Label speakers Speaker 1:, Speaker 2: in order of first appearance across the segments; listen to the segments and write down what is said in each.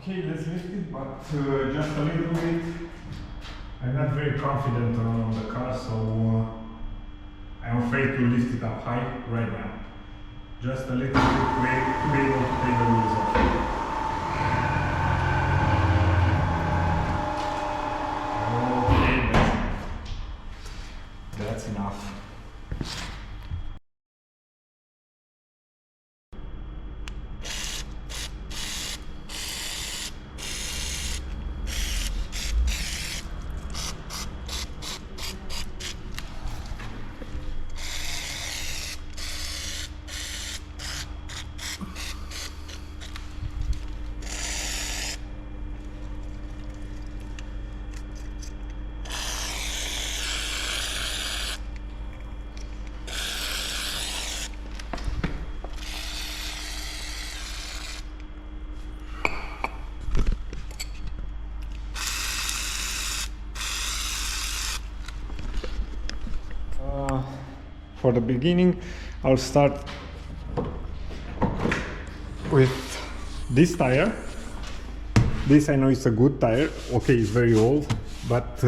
Speaker 1: Okay, let's lift it, but just a little bit. I'm not very confident on the car, so I'm afraid to lift it up high right now. Just a little bit to be able to take the wheels off. Okay, that's enough. For the beginning, I'll start with this tire. This I know is a good tire. Okay, it's very old, but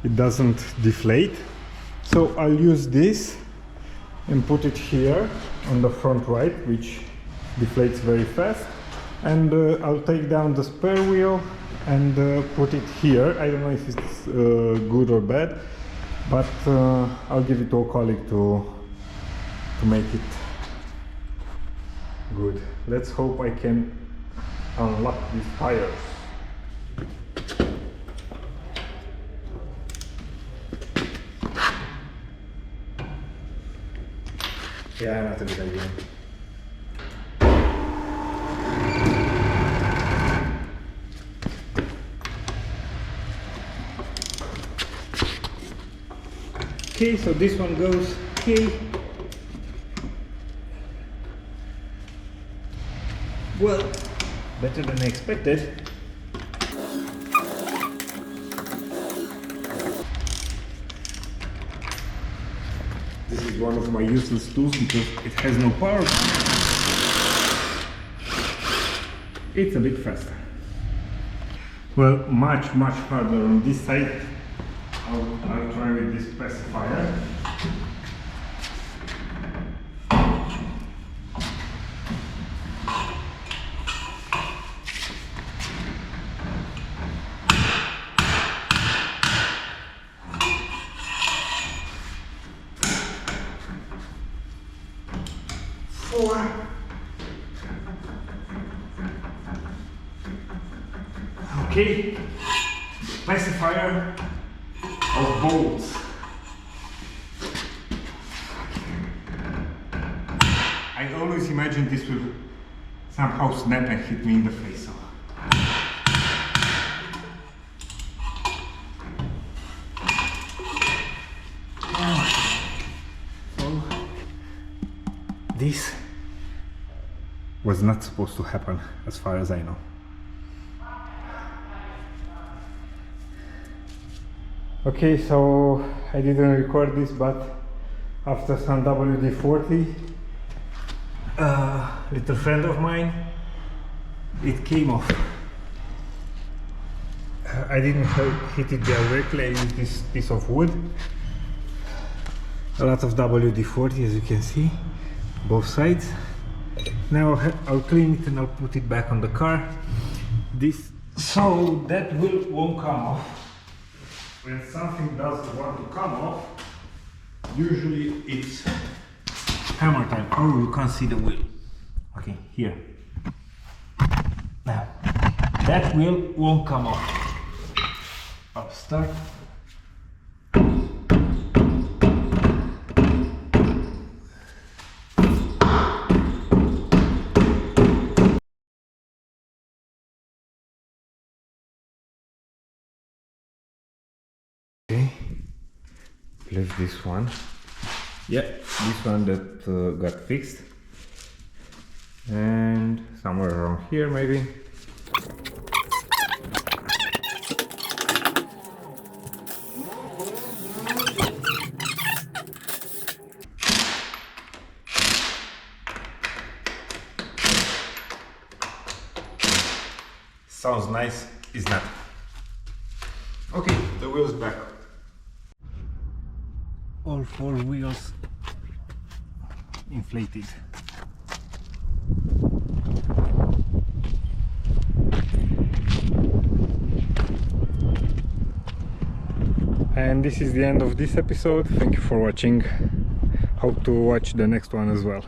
Speaker 1: it doesn't deflate. So I'll use this and put it here on the front right, which deflates very fast. And I'll take down the spare wheel and put it here. I don't know if it's good or bad, but I'll give it to a colleague to make it good. Let's hope I can unlock these tires. Yeah, not a good idea. Okay, so this one goes okay. Well, better than I expected. This is one of my useless tools because it has no power. It's a bit faster. Well, much harder on this side. I'll try with this pacifier. Okay, pacifier of bolts. I always imagined this will somehow snap and hit me in the face. So this was not supposed to happen, as far as I know. Okay, so I didn't record this, but after some WD-40, little friend of mine, it came off. I didn't hit it directly, I used this piece of wood. A lot of WD-40, as you can see, both sides. Now I'll clean it and I'll put it back on the car. So that won't come off. When something doesn't want to come off, usually it's hammer time. Oh, you can't see the wheel. Okay, here. Now, that wheel won't come off. I'll start. Okay, lift this one. Yeah, this one that got fixed. And somewhere around here maybe. sounds nice, is not. Okay, the wheels back. All 4 wheels inflated. And this is the end of this episode. Thank you for watching. Hope to watch the next one as well.